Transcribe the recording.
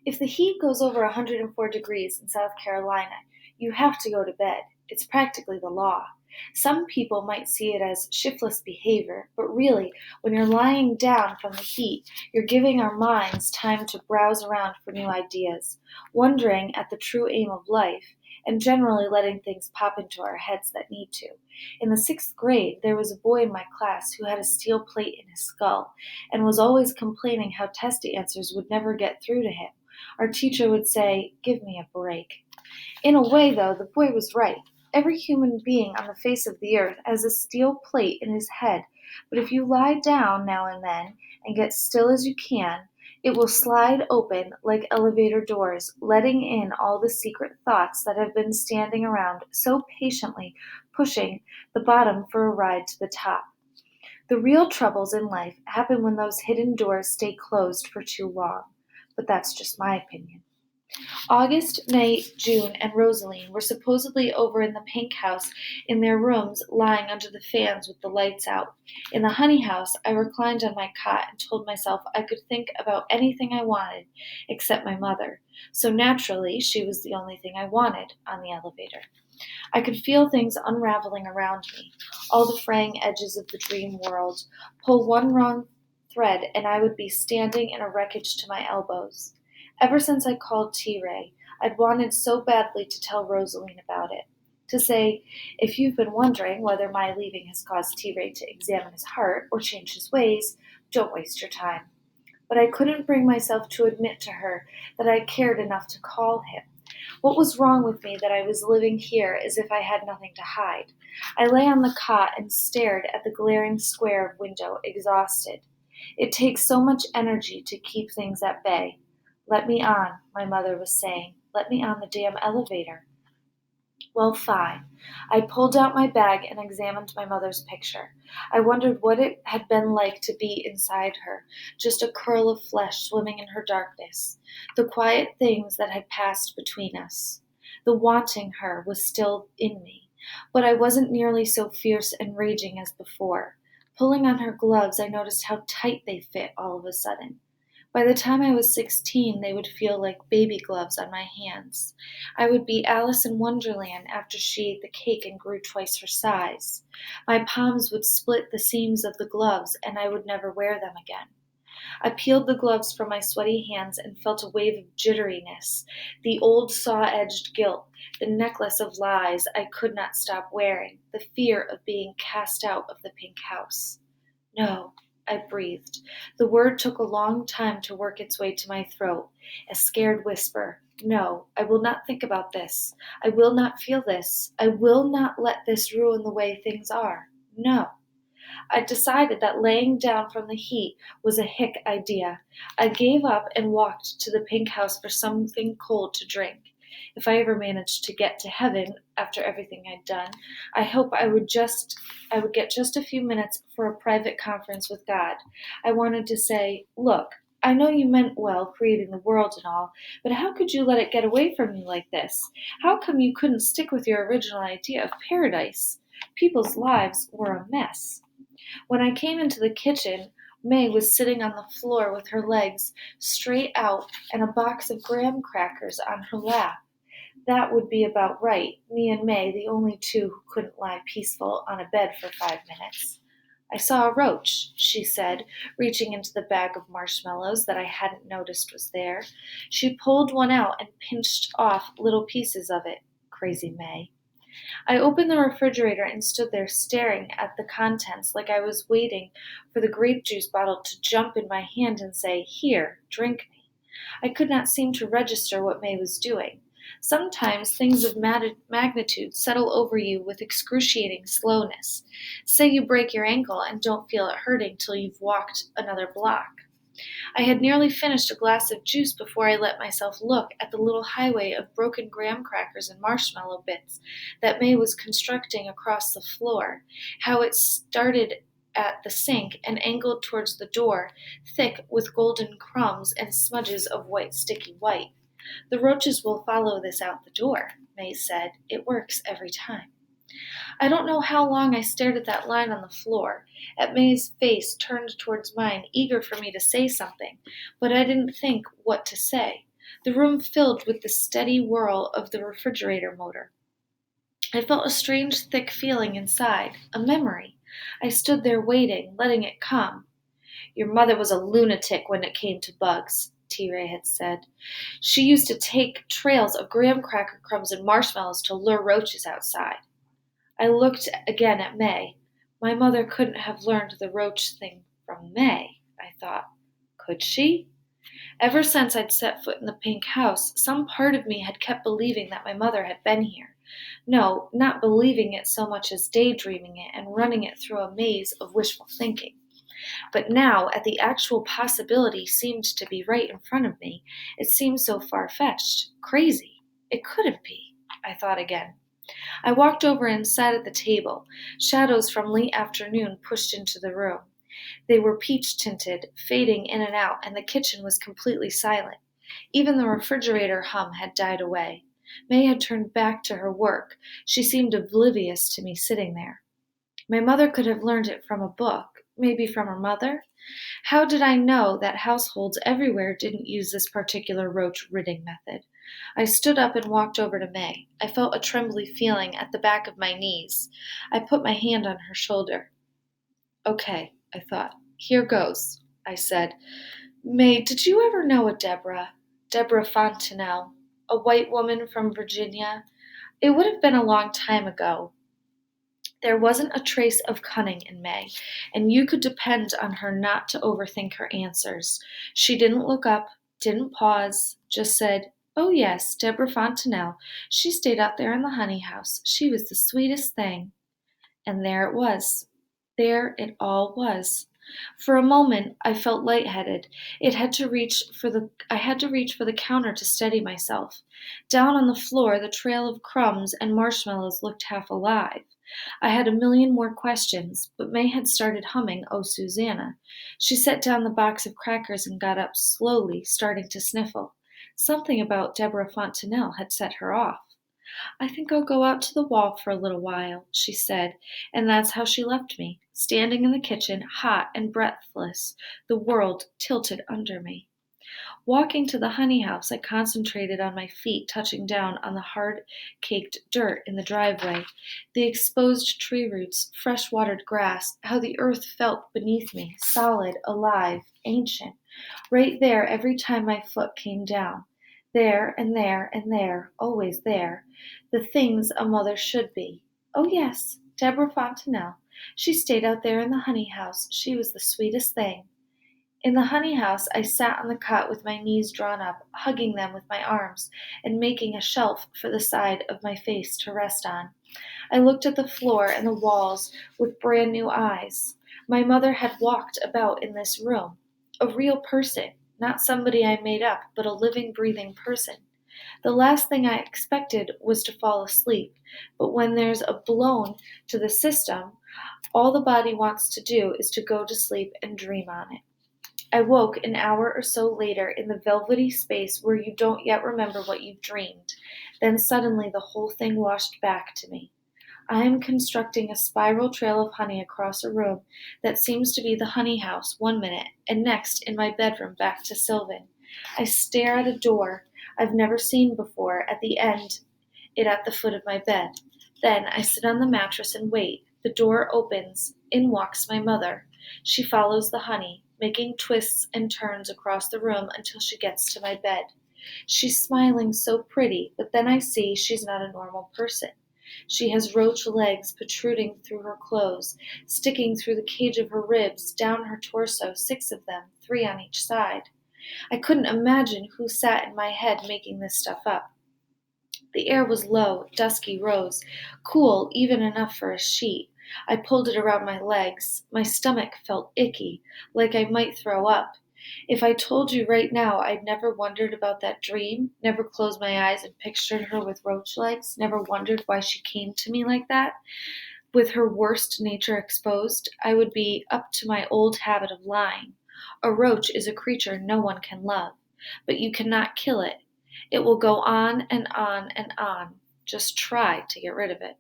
If the heat goes over 104 degrees in South Carolina, you have to go to bed. It's practically the law. Some people might see it as shiftless behavior, but really, when you're lying down from the heat, you're giving our minds time to browse around for new ideas, wondering at the true aim of life, and generally letting things pop into our heads that need to. In the 6th grade, there was a boy in my class who had a steel plate in his skull and was always complaining how test answers would never get through to him. Our teacher would say, "Give me a break." In a way, though, the boy was right. Every human being on the face of the earth has a steel plate in his head, but if you lie down now and then and get still as you can, it will slide open like elevator doors, letting in all the secret thoughts that have been standing around so patiently pushing the bottom for a ride to the top. The real troubles in life happen when those hidden doors stay closed for too long, but that's just my opinion. August, May, June, and Rosaline were supposedly over in the pink house in their rooms lying under the fans with the lights out. In the honey house, I reclined on my cot and told myself I could think about anything I wanted except my mother. So naturally, she was the only thing I wanted on the elevator. I could feel things unraveling around me, all the fraying edges of the dream world. Pull one wrong thread and I would be standing in a wreckage to my elbows. Ever since I called T-Ray, I'd wanted so badly to tell Rosaline about it. To say, if you've been wondering whether my leaving has caused T-Ray to examine his heart or change his ways, don't waste your time. But I couldn't bring myself to admit to her that I cared enough to call him. What was wrong with me that I was living here as if I had nothing to hide? I lay on the cot and stared at the glaring square of window, exhausted. It takes so much energy to keep things at bay. "Let me on," my mother was saying. "Let me on the damn elevator." Well, fine. I pulled out my bag and examined my mother's picture. I wondered what it had been like to be inside her, just a curl of flesh swimming in her darkness. The quiet things that had passed between us. The wanting her was still in me, but I wasn't nearly so fierce and raging as before. Pulling on her gloves, I noticed how tight they fit all of a sudden. By the time I was 16, they would feel like baby gloves on my hands. I would be Alice in Wonderland after she ate the cake and grew twice her size. My palms would split the seams of the gloves, and I would never wear them again. I peeled the gloves from my sweaty hands and felt a wave of jitteriness, the old saw-edged guilt, the necklace of lies I could not stop wearing, the fear of being cast out of the pink house. "No," I breathed. The word took a long time to work its way to my throat, a scared whisper. "No, I will not think about this. I will not feel this. I will not let this ruin the way things are. No." I decided that laying down from the heat was a hick idea. I gave up and walked to the pink house for something cold to drink. If I ever managed to get to heaven after everything I'd done, I hope I would get just a few minutes for a private conference with God. I wanted to say, "Look, I know you meant well creating the world and all, but how could you let it get away from you like this? How come you couldn't stick with your original idea of paradise? People's lives were a mess." When I came into the kitchen, May was sitting on the floor with her legs straight out and a box of graham crackers on her lap. That would be about right, me and May, the only two who couldn't lie peaceful on a bed for 5 minutes. "I saw a roach," she said, reaching into the bag of marshmallows that I hadn't noticed was there. She pulled one out and pinched off little pieces of it. Crazy May. I opened the refrigerator and stood there staring at the contents like I was waiting for the grape juice bottle to jump in my hand and say, "Here, drink me." I could not seem to register what May was doing. Sometimes things of magnitude settle over you with excruciating slowness. Say you break your ankle and don't feel it hurting till you've walked another block. I had nearly finished a glass of juice before I let myself look at the little highway of broken graham crackers and marshmallow bits that May was constructing across the floor, how it started at the sink and angled towards the door, thick with golden crumbs and smudges of white sticky white. "The roaches will follow this out the door," May said. "It works every time." I don't know how long I stared at that line on the floor, at May's face turned towards mine, eager for me to say something, but I didn't think what to say. the room filled with the steady whirl of the refrigerator motor. I felt a strange, thick feeling inside, a memory. I stood there waiting, letting it come. Your mother was a lunatic when it came to bugs, T. Ray had said. She used to take trails of graham cracker crumbs and marshmallows to lure roaches outside. I looked again at May. My mother couldn't have learned the roach thing from May, I thought. Could she? Ever since I'd set foot in the pink house, some part of me had kept believing that my mother had been here. No, not believing it so much as daydreaming it and running it through a maze of wishful thinking. But now, at the actual possibility seemed to be right in front of me, it seemed so far-fetched, crazy. It couldn't be, I thought again. I walked over and sat at the table. Shadows from late afternoon pushed into the room. They were peach-tinted, fading in and out, and the kitchen was completely silent. Even the refrigerator hum had died away. May had turned back to her work. She seemed oblivious to me sitting there. My mother could have learned it from a book, maybe from her mother. How did I know that households everywhere didn't use this particular roach-ridding method? I stood up and walked over to May. I felt a trembly feeling at the back of my knees. I put my hand on her shoulder. Okay, I thought. Here goes, I said. May, did you ever know a Deborah Fontenelle, a white woman from Virginia? It would have been a long time ago. There wasn't a trace of cunning in May, and you could depend on her not to overthink her answers. She didn't look up, didn't pause, just said, Oh yes, Deborah Fontenelle. She stayed out there in the honey house. She was the sweetest thing. And there it was. There it all was. For a moment I felt lightheaded. I had to reach for the counter to steady myself. Down on the floor, the trail of crumbs and marshmallows looked half alive. I had a million more questions, but May had started humming Oh Susanna. She set down the box of crackers and got up slowly, starting to sniffle. Something about Deborah Fontenelle had set her off. I think I'll go out to the wall for a little while, she said, and that's how she left me, standing in the kitchen, hot and breathless, the world tilted under me. Walking to the honey house, I concentrated on my feet touching down on the hard-caked dirt in the driveway, the exposed tree roots, fresh-watered grass, how the earth felt beneath me, solid, alive, ancient, right there every time my foot came down. There and there and there, always there, the things a mother should be. Oh yes, Deborah Fontenelle. She stayed out there in the honey house. She was the sweetest thing. In the honey house, I sat on the cot with my knees drawn up, hugging them with my arms, and making a shelf for the side of my face to rest on. I looked at the floor and the walls with brand new eyes. My mother had walked about in this room, a real person, not somebody I made up, but a living, breathing person. The last thing I expected was to fall asleep, but when there's a blown to the system, all the body wants to do is to go to sleep and dream on it. I woke an hour or so later in the velvety space where you don't yet remember what you've dreamed. Then suddenly the whole thing washed back to me. I am constructing a spiral trail of honey across a room that seems to be the honey house 1 minute, and next in my bedroom back to Sylvan. I stare at a door I've never seen before at the foot of my bed. Then I sit on the mattress and wait. The door opens. In walks my mother. She follows the honey, making twists and turns across the room until she gets to my bed. She's smiling so pretty, but then I see she's not a normal person. She has roach legs protruding through her clothes, sticking through the cage of her ribs, down her torso, 6 of them, 3 on each side. I couldn't imagine who sat in my head making this stuff up. The air was low, dusky rose, cool even enough for a sheet. I pulled it around my legs. My stomach felt icky, like I might throw up. If I told you right now I'd never wondered about that dream, never closed my eyes and pictured her with roach legs, never wondered why she came to me like that, with her worst nature exposed, I would be up to my old habit of lying. A roach is a creature no one can love, but you cannot kill it. It will go on and on and on. Just try to get rid of it.